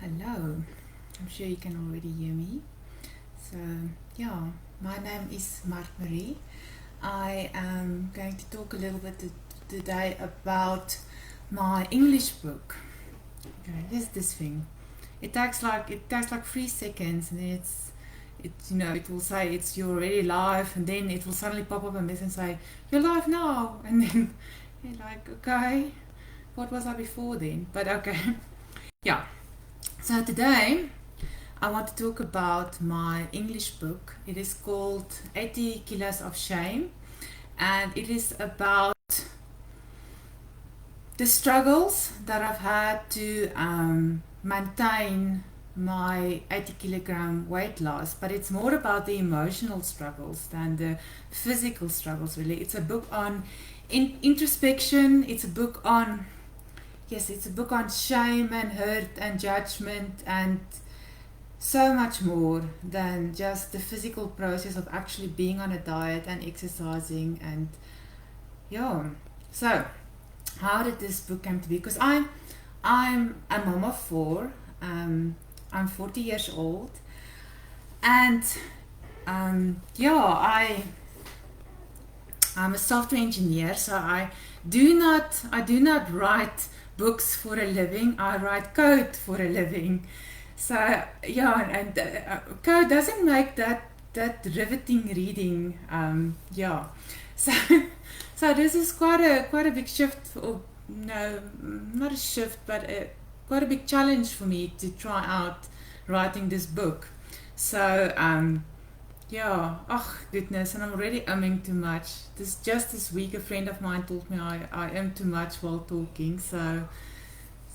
Hello, I'm sure you can already hear me. So, yeah, my name is Mart-Mari. I am going to talk a little bit today about my English book. Okay, this thing. It takes like 3 seconds, and it will say you're already live, and then it will suddenly pop up a message and say you're live now, and then you're like, okay, what was I before then? But okay, yeah. So today I want to talk about my English book. It is called 80 Kilos of Shame, and it is about the struggles that I've had to maintain my 80 kilogram weight loss. But it's more about the emotional struggles than the physical struggles, really. It's a book on introspection, it's a book on shame and hurt and judgment and so much more than just the physical process of actually being on a diet and exercising. And yeah, so how did this book come to be? Because I'm a mom of four. I'm 40 years old, and I'm a software engineer. So I do not write books for a living. I write code for a living. So yeah, and code doesn't make that riveting reading. So so this is quite a big shift, or no, not a shift, but quite a big challenge for me to try out writing this book. So yeah, oh goodness, and I'm already umming too much. This week, a friend of mine told me I am too much while talking. So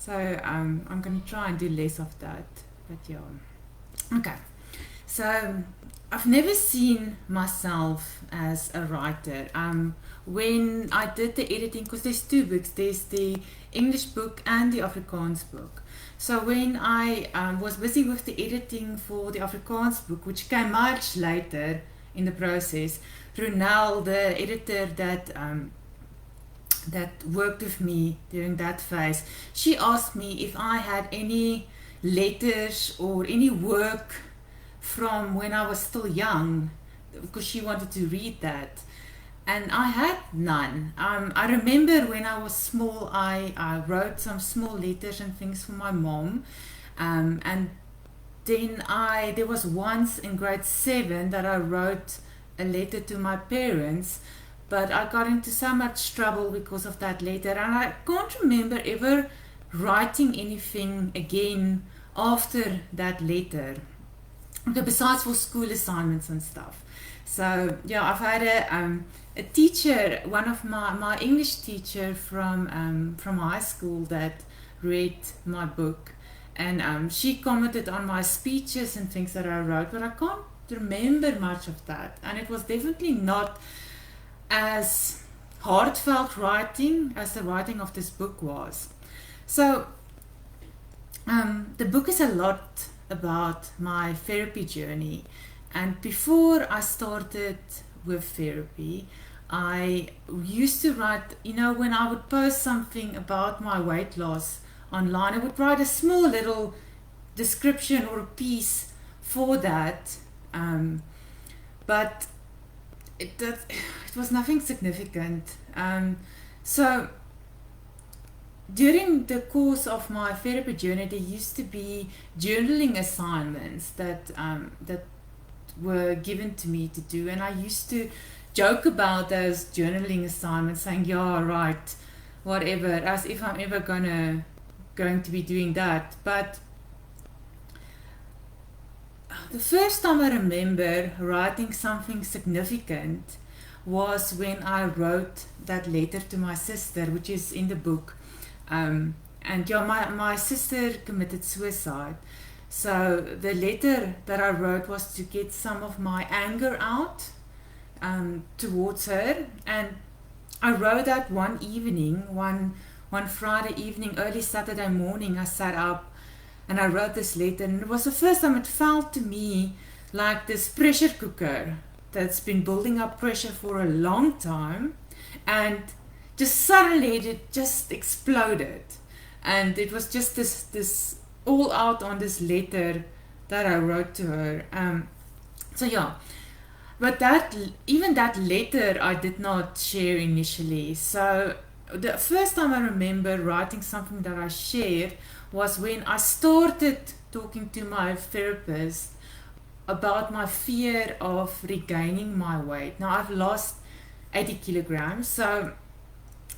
I'm gonna try and do less of that. But yeah, okay. So I've never seen myself as a writer. When I did the editing, because there's two books. There's the English book and the Afrikaans book. So when I was busy with the editing for the Afrikaans book, which came much later in the process, Ronel, the editor that worked with me during that phase, she asked me if I had any letters or any work from when I was still young, because she wanted to read that. And I had none. I remember when I was small, I wrote some small letters and things for my mom. And then there was once in grade 7 that I wrote a letter to my parents, but I got into so much trouble because of that letter, and I can't remember ever writing anything again after that letter. Okay, besides for school assignments and stuff. So yeah, I've had a teacher, one of my English teacher from high school, that read my book, and she commented on my speeches and things that I wrote, but I can't remember much of that, and it was definitely not as heartfelt writing as the writing of this book was. So the book is a lot about my therapy journey, and before I started with therapy, I used to write, when I would post something about my weight loss online, I would write a small little description or a piece for that, but it was nothing significant. So during the course of my therapy journey, there used to be journaling assignments that were given to me to do, and I used to joke about those journaling assignments, saying, "Yeah, right, whatever," as if I'm ever going to be doing that. But the first time I remember writing something significant was when I wrote that letter to my sister, which is in the book. And yeah, my sister committed suicide. So the letter that I wrote was to get some of my anger out towards her. And I wrote that one evening, one Friday evening, early Saturday morning. I sat up and I wrote this letter, and it was the first time it felt to me like this pressure cooker that's been building up pressure for a long time, and just suddenly it just exploded. And it was just this all out on this letter that I wrote to her. So yeah, but even that letter I did not share initially. So the first time I remember writing something that I shared was when I started talking to my therapist about my fear of regaining my weight. Now I've lost 80 kilograms, so,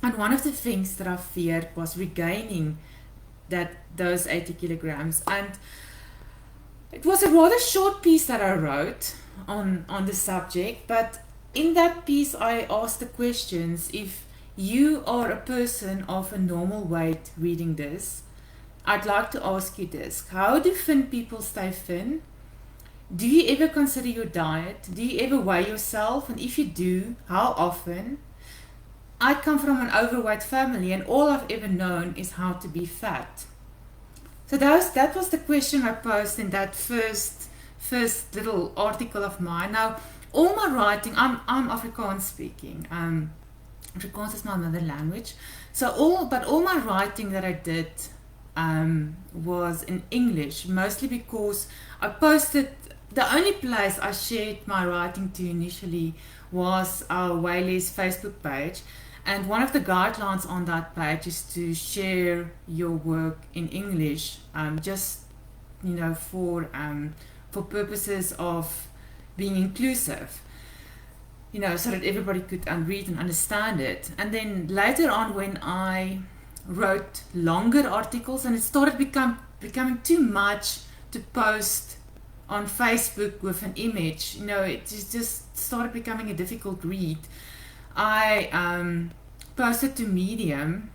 and one of the things that I feared was regaining those 80 kilograms. And it was a rather short piece that I wrote on the subject, but in that piece I asked the questions: if you are a person of a normal weight reading this, I'd like to ask you this: how do thin people stay thin? Do you ever consider your diet? Do you ever weigh yourself? And if you do, how often? I come from an overweight family, and all I've ever known is how to be fat. So that was the question I posed in that first little article of mine. Now, all my writing, I'm Afrikaans speaking. Afrikaans is my mother language. So all my writing that I did was in English, mostly because I posted. The only place I shared my writing to initially was our Whaley's Facebook page, and one of the guidelines on that page is to share your work in English, just for purposes of being inclusive, so that everybody could read and understand it. And then later on, when I wrote longer articles, and it started becoming too much to post on Facebook with an image, it just started becoming a difficult read. I posted to Medium,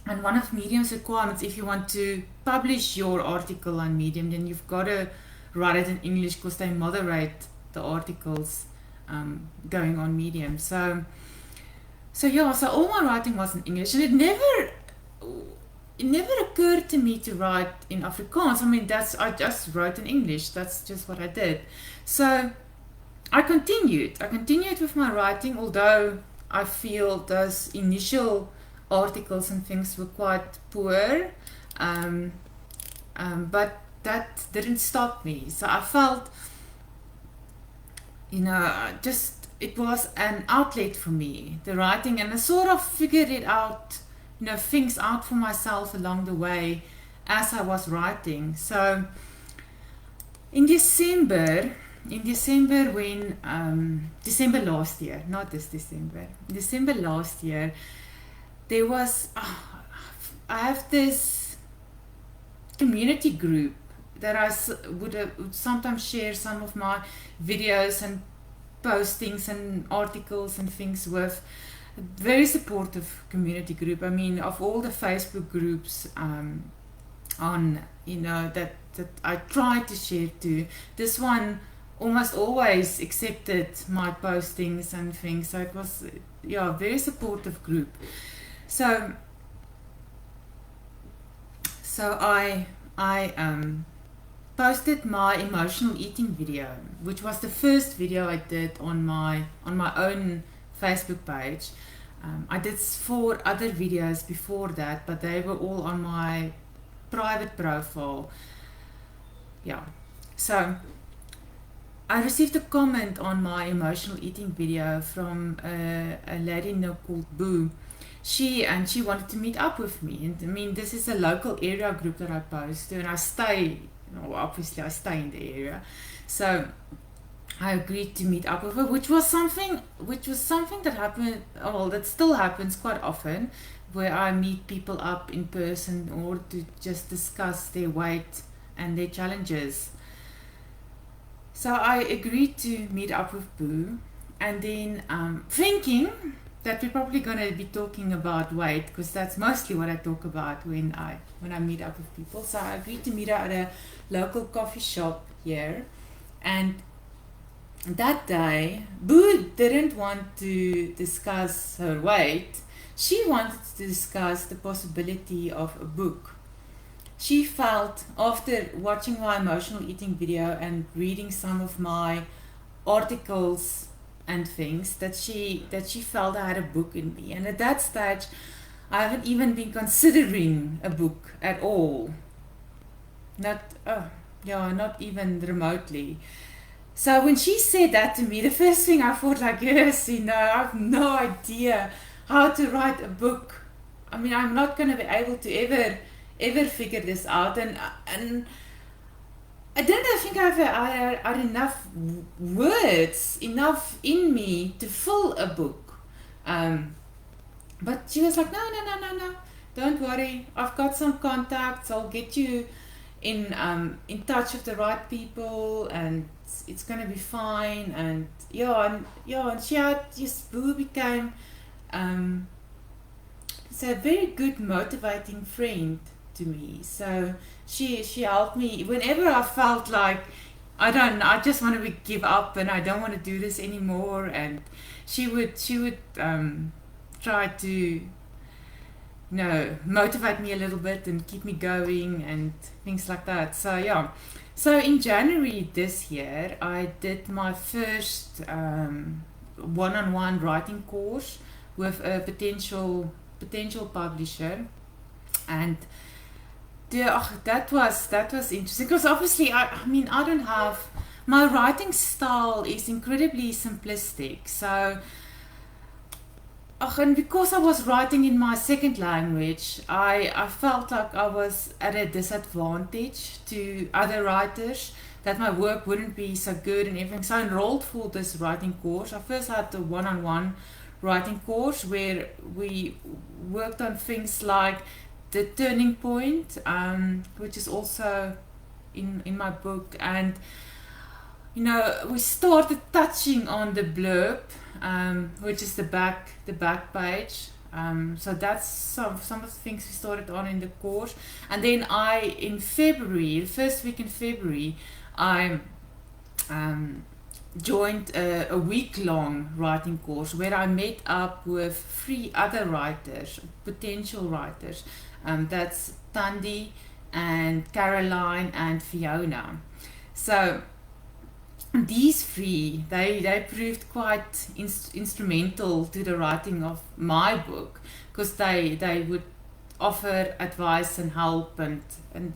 and one of Medium's requirements, if you want to publish your article on Medium, then you've got to write it in English, because they moderate the articles going on Medium. So all my writing was in English, and it never occurred to me to write in Afrikaans. I mean, I just wrote in English. That's just what I did. So I continued with my writing, although I feel those initial articles and things were quite poor. But that didn't stop me. So I felt, it was an outlet for me, the writing, and I sort of figured it out, things out for myself along the way as I was writing. So in December when December last year, not this December last year, there was I have this community group that I would sometimes share some of my videos and postings and articles and things with. Very supportive community group. I mean, of all the Facebook groups that I tried to share to, this one almost always accepted my postings and things. So it was a very supportive group. So I posted my emotional eating video, which was the first video I did on my own Facebook page. I did 4 other videos before that, but they were all on my private profile. Yeah. So I received a comment on my emotional eating video from a lady called Boo. She wanted to meet up with me, and I mean, this is a local area group that I post to, and I stay, obviously I stay in the area. So I agreed to meet up with her, which was something that happened, that still happens quite often, where I meet people up in person or to just discuss their weight and their challenges. So I agreed to meet up with Boo, and then thinking that we're probably going to be talking about weight, because that's mostly what I talk about when I meet up with people. So I agreed to meet her at a local coffee shop here, and that day, Boo didn't want to discuss her weight. She wanted to discuss the possibility of a book. She felt, after watching my emotional eating video and reading some of my articles and things, that she felt I had a book in me. And at that stage, I haven't even been considering a book at all. not, yeah, not even remotely. So when she said that to me, the first thing I thought like, yes, I have no idea how to write a book. I mean, I'm not going to be able to ever figure this out, and I don't think I had enough words, enough in me to fill a book. But she was like, no, don't worry. I've got some contacts. I'll get you in touch with the right people, and it's gonna be fine. And and she had just who became it's a very good motivating friend to me. So she helped me whenever I felt like I just want to give up and I don't want to do this anymore. And she would try to motivate me a little bit and keep me going and things like that. So yeah. So in January this year, I did my first one-on-one writing course with a potential publisher, and that was interesting because obviously I mean I don't have, my writing style is incredibly simplistic. So and because I was writing in my second language, I felt like I was at a disadvantage to other writers, that my work wouldn't be so good and everything. So I enrolled for this writing course. I first had the one-on-one writing course where we worked on things like the turning point, which is also in my book, and we started touching on the blurb, which is the back page. So that's some of the things we started on in the course. And then in February, the first week in February, I joined a week-long writing course where I met up with 3 other writers, potential writers. That's Tandy and Caroline and Fiona. So these 3, they proved quite instrumental to the writing of my book, because they would offer advice and help and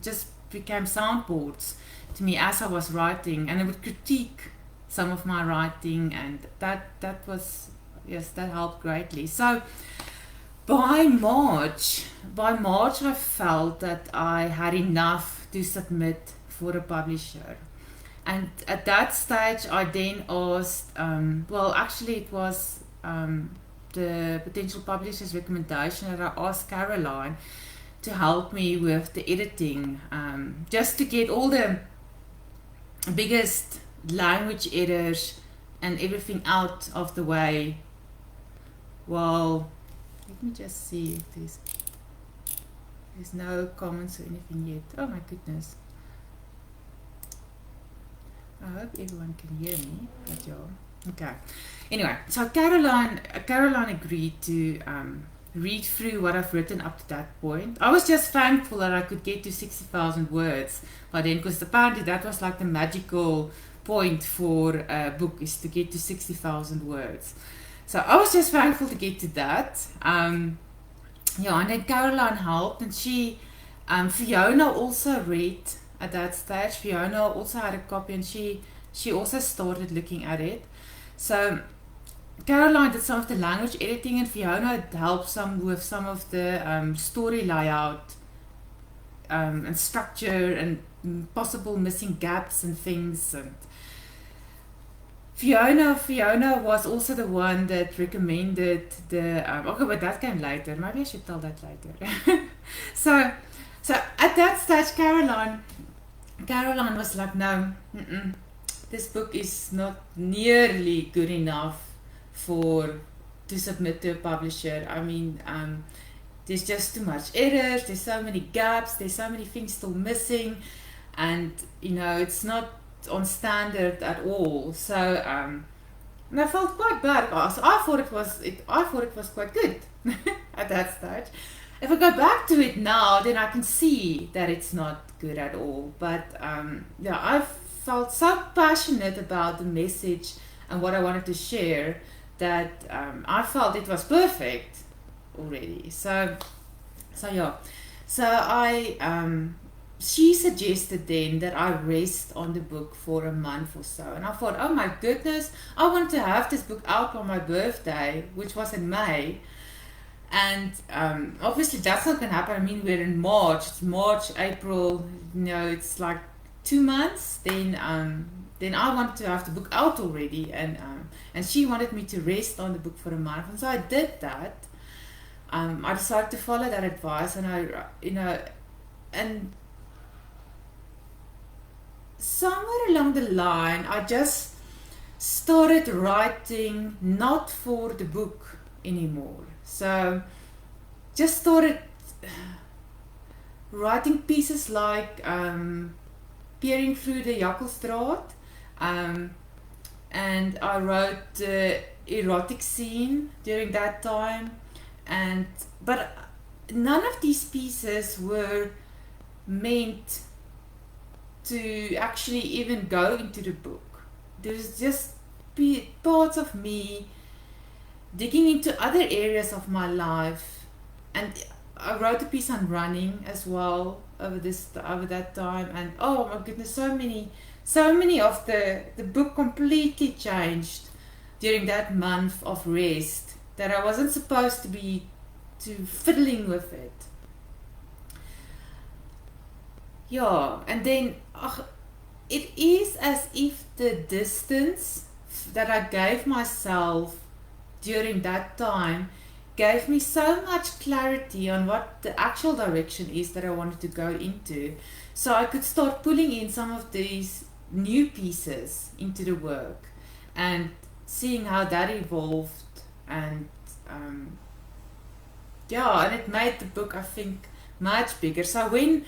just became soundboards to me as I was writing, and they would critique some of my writing, and that was, yes, that helped greatly. So by March I felt that I had enough to submit for a publisher. And at that stage, I then asked, actually it was the potential publisher's recommendation that I asked Caroline to help me with the editing, just to get all the biggest language errors and everything out of the way. Well, let me just see if there's no comments or anything yet. Oh my goodness. I hope everyone can hear me, but yeah. Okay. Anyway, so Caroline agreed to read through what I've written up to that point. I was just thankful that I could get to 60,000 words by then, because apparently that was like the magical point for a book, is to get to 60,000 words. So I was just thankful to get to that. And then Caroline helped, and Fiona also read. At that stage, Fiona also had a copy, and she also started looking at it. So Caroline did some of the language editing, and Fiona helped with some of the story layout and structure and possible missing gaps and things. And Fiona was also the one that recommended the okay, but that came later. Maybe I should tell that later. So at that stage, Caroline was like, no, this book is not nearly good enough to submit to a publisher. I mean, there's just too much errors, there's so many gaps, there's so many things still missing, and it's not on standard at all. So and I felt quite bad. So I thought it was quite good at that stage. If I go back to it now, then I can see that it's not good at all. But I felt so passionate about the message and what I wanted to share that I felt it was perfect already. So I she suggested then that I rest on the book for a month or so. And I thought, oh my goodness, I want to have this book out on my birthday, which was in May. And obviously that's not going to happen. I mean, we're in March. It's March, April, it's like 2 months. Then I want to have the book out already. And she wanted me to rest on the book for a month. And so I did that. I decided to follow that advice. And somewhere along the line, I just started writing not for the book anymore. So just started writing pieces like Peering Through the Jakkalsdraad, and I wrote the erotic scene during that time, but none of these pieces were meant to actually even go into the book. There's just parts of me digging into other areas of my life, and I wrote a piece on running as well over that time, and oh my goodness, so many of the book completely changed during that month of rest that I wasn't supposed to be fiddling with it. Yeah, and then it is as if the distance that I gave myself during that time gave me so much clarity on what the actual direction is that I wanted to go into. So I could start pulling in some of these new pieces into the work and seeing how that evolved. And and it made the book, I think, much bigger. So when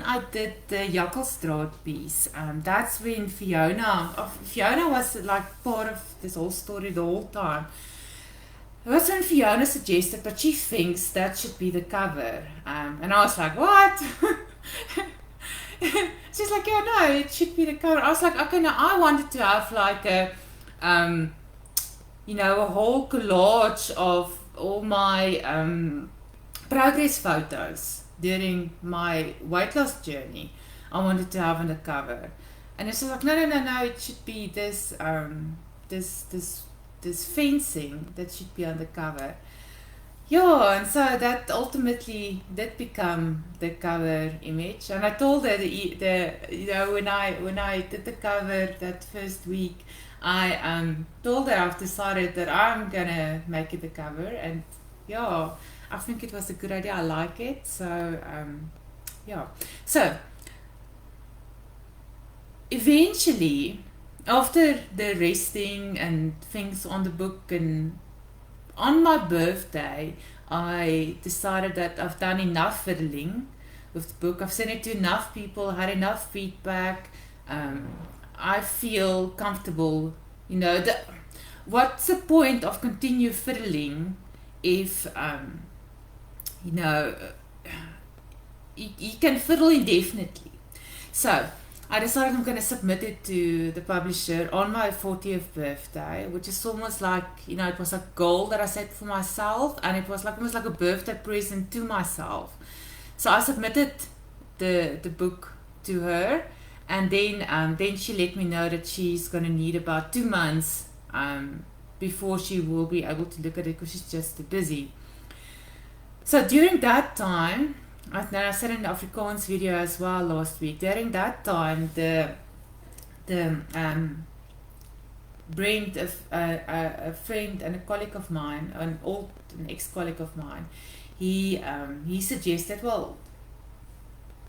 I did the Jakkalsdraad piece, that's when Fiona was like part of this whole story the whole time. That's when Fiona suggested, but she thinks that should be the cover. And I was like, what? She's like, yeah, no, it should be the cover. I was like, okay, now I wanted to have like a whole collage of all my progress photos during my weight loss journey. I wanted to have on the cover. And it's like, no, it should be this fencing that should be on the cover. Yeah, and so that ultimately did become the cover image. And I told her when I did the cover that first week, I told her I've decided that I'm gonna make it the cover, and yeah, I think it was a good idea. I like it. So so eventually, after the resting and things on the book, and on my birthday, I decided that I've done enough fiddling with the book. I've sent it to enough people, had enough feedback. I feel comfortable. What's the point of continue fiddling if you can fiddle indefinitely? So I decided I'm going to submit it to the publisher on my 40th birthday, which is almost like, it was a goal that I set for myself, and it was like almost like a birthday present to myself. So I submitted the book to her, and then she let me know that she's going to need about 2 months before she will be able to look at it, because she's just too busy. So during that time, I said in the Afrikaans video as well last week, during that time, Brent, a friend and a colleague of mine, an ex-colleague of mine, he suggested, well,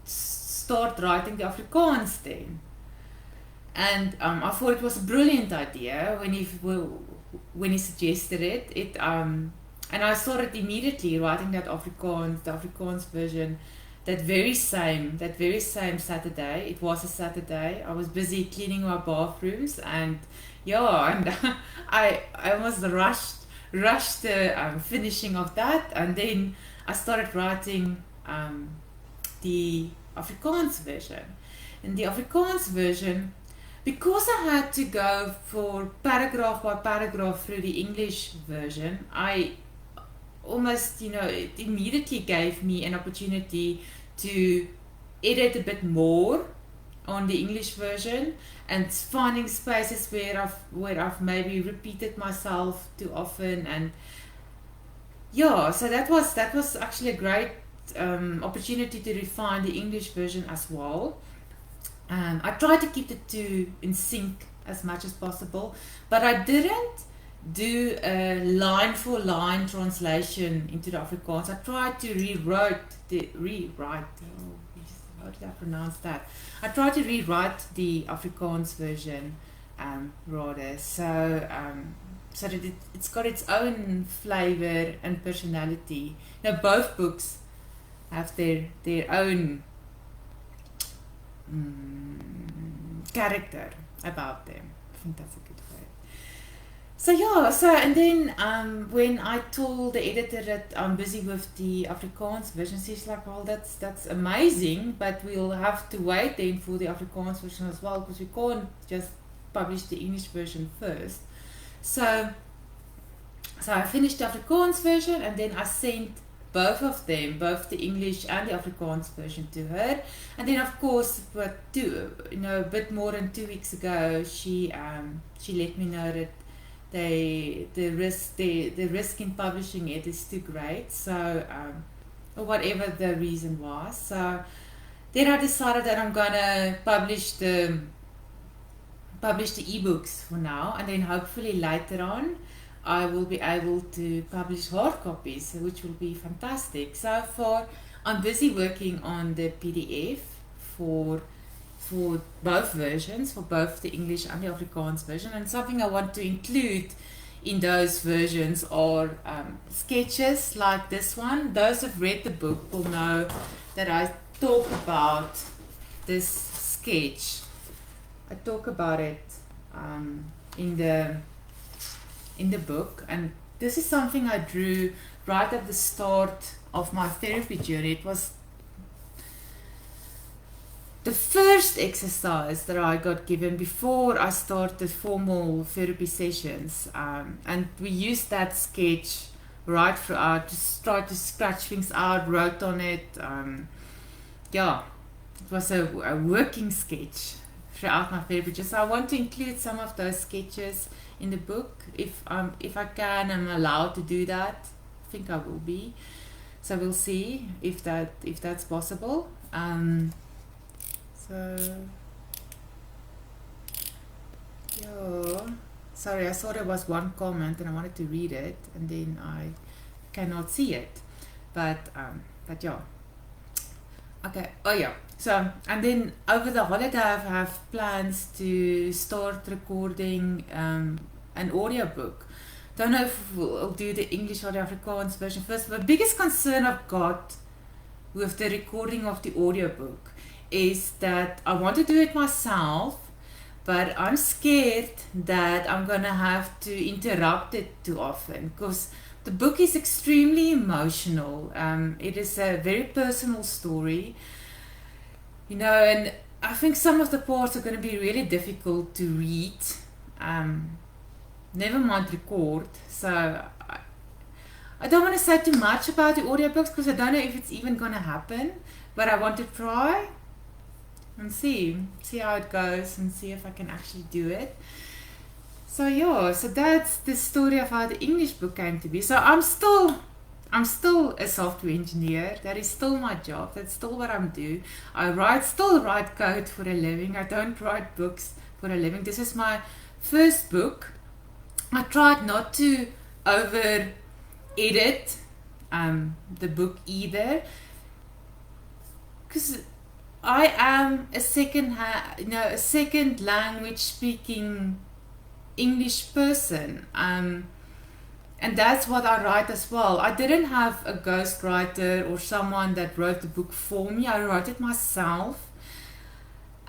start writing the Afrikaans then. And I thought it was a brilliant idea when he suggested it. And I started immediately writing the Afrikaans version, that very same Saturday. It was a Saturday. I was busy cleaning my bathrooms, and I almost rushed the finishing of that, and then I started writing the Afrikaans version. In the Afrikaans version, because I had to go for paragraph by paragraph through the English version, I almost, it immediately gave me an opportunity to edit a bit more on the English version, and finding spaces where I've maybe repeated myself too often, and yeah, so that was actually a great opportunity to refine the English version as well. I tried to keep the two in sync as much as possible, but I didn't do a line for line translation into the Afrikaans. I tried to rewrite. Oh, how did I pronounce that? I tried to rewrite the Afrikaans version rather, so that it's got its own flavor and personality. Now both books have their own character about them. I think that's a good word. So yeah, and then when I told the editor that I'm busy with the Afrikaans version, she's like, well, that's amazing, but we'll have to wait then for the Afrikaans version as well, because we can't just publish the English version first. So I finished the Afrikaans version, and then I sent both of them, both the English and the Afrikaans version, to her. And then of course, a bit more than 2 weeks ago, she let me know that the risk in publishing it is too great. So or whatever the reason was. So then I decided that I'm gonna publish the ebooks for now, and then hopefully later on I will be able to publish hard copies, which will be fantastic. So far, I'm busy working on the PDF for both versions, for both the English and the Afrikaans version. And something I want to include in those versions are sketches like this one. Those who've read the book will know that I talk about this sketch. I talk about it in the book, and this is something I drew right at the start of my therapy journey. It was the first exercise that I got given before I started formal therapy sessions, and we used that sketch right throughout, just tried to scratch things out, wrote on it. It was a working sketch throughout my therapy. So I want to include some of those sketches in the book. If I can, I'm allowed to do that. I think I will be. So we'll see if that's possible. Sorry, I saw there was one comment and I wanted to read it, and then I cannot see it. But yeah. Okay. Oh yeah. So, and then over the holiday I have plans to start recording an audiobook. Don't know if we'll do the English or the Afrikaans version first. The biggest concern I've got with the recording of the audiobook is that I want to do it myself, but I'm scared that I'm gonna have to interrupt it too often, because the book is extremely emotional. It is a very personal story, and I think some of the parts are going to be really difficult to read, never mind record. So I don't want to say too much about the audiobooks, because I don't know if it's even going to happen, but I want to try and see how it goes, and see if I can actually do it. So yeah, so that's the story of how the English book came to be. So I'm still a software engineer. That is still my job. That's still what I'm doing. I still write code for a living. I don't write books for a living. This is my first book. I tried not to over edit the book either, because I am a second language speaking English person, and that's what I write as well. I didn't have a ghostwriter or someone that wrote the book for me. I wrote it myself,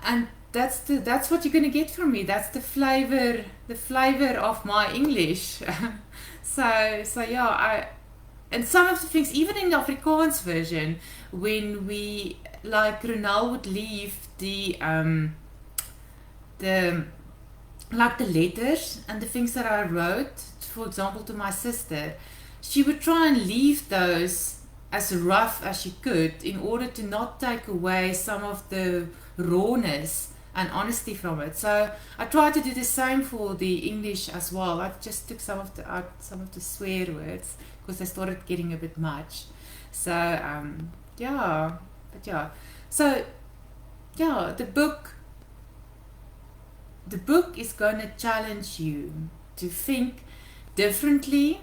and that's what you're gonna get from me. That's the flavor of my English. so yeah, and some of the things, even in the Afrikaans version, when we, like, Ronald would leave the letters and the things that I wrote, for example, to my sister, she would try and leave those as rough as she could in order to not take away some of the rawness and honesty from it. So I tried to do the same for the English as well. I just took some of the swear words because they started getting a bit much. So yeah, but yeah. So yeah, the book is going to challenge you to think differently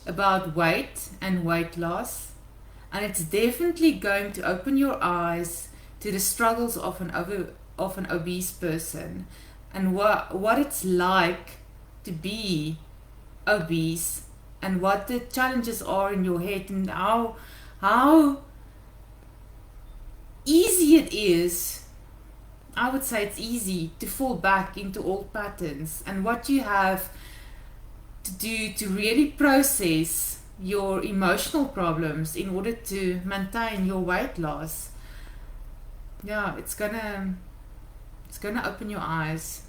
about weight and weight loss, and it's definitely going to open your eyes to the struggles of an obese person and what it's like to be obese and what the challenges are in your head and how easy it is. I would say it's easy to fall back into old patterns, and what you have to do to really process your emotional problems in order to maintain your weight loss. Yeah, it's gonna open your eyes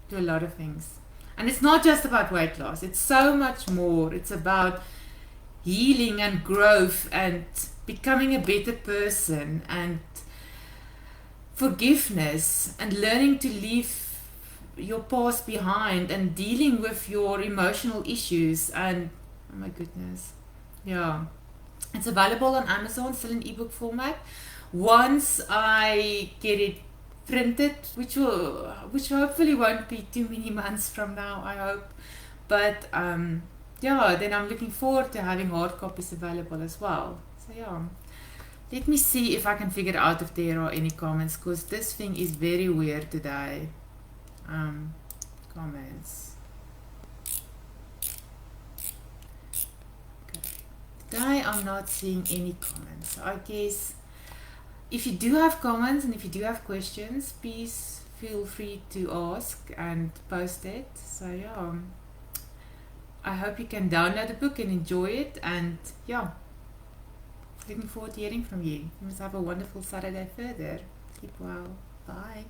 to a lot of things. And it's not just about weight loss, it's so much more. It's about healing and growth and becoming a better person and forgiveness and learning to leave your past behind and dealing with your emotional issues. And oh my goodness, yeah, it's available on Amazon, still in ebook format. Once I get it printed, which hopefully won't be too many months from now, I hope, but yeah, then I'm looking forward to having hard copies available as well. So yeah, let me see if I can figure out if there are any comments, because this thing is very weird today. Comments. Okay. Today I'm not seeing any comments. I guess if you do have comments and if you do have questions, please feel free to ask and post it. So yeah, I hope you can download the book and enjoy it, and yeah, looking forward to hearing from you. You must have a wonderful Saturday further. Sleep well. Bye.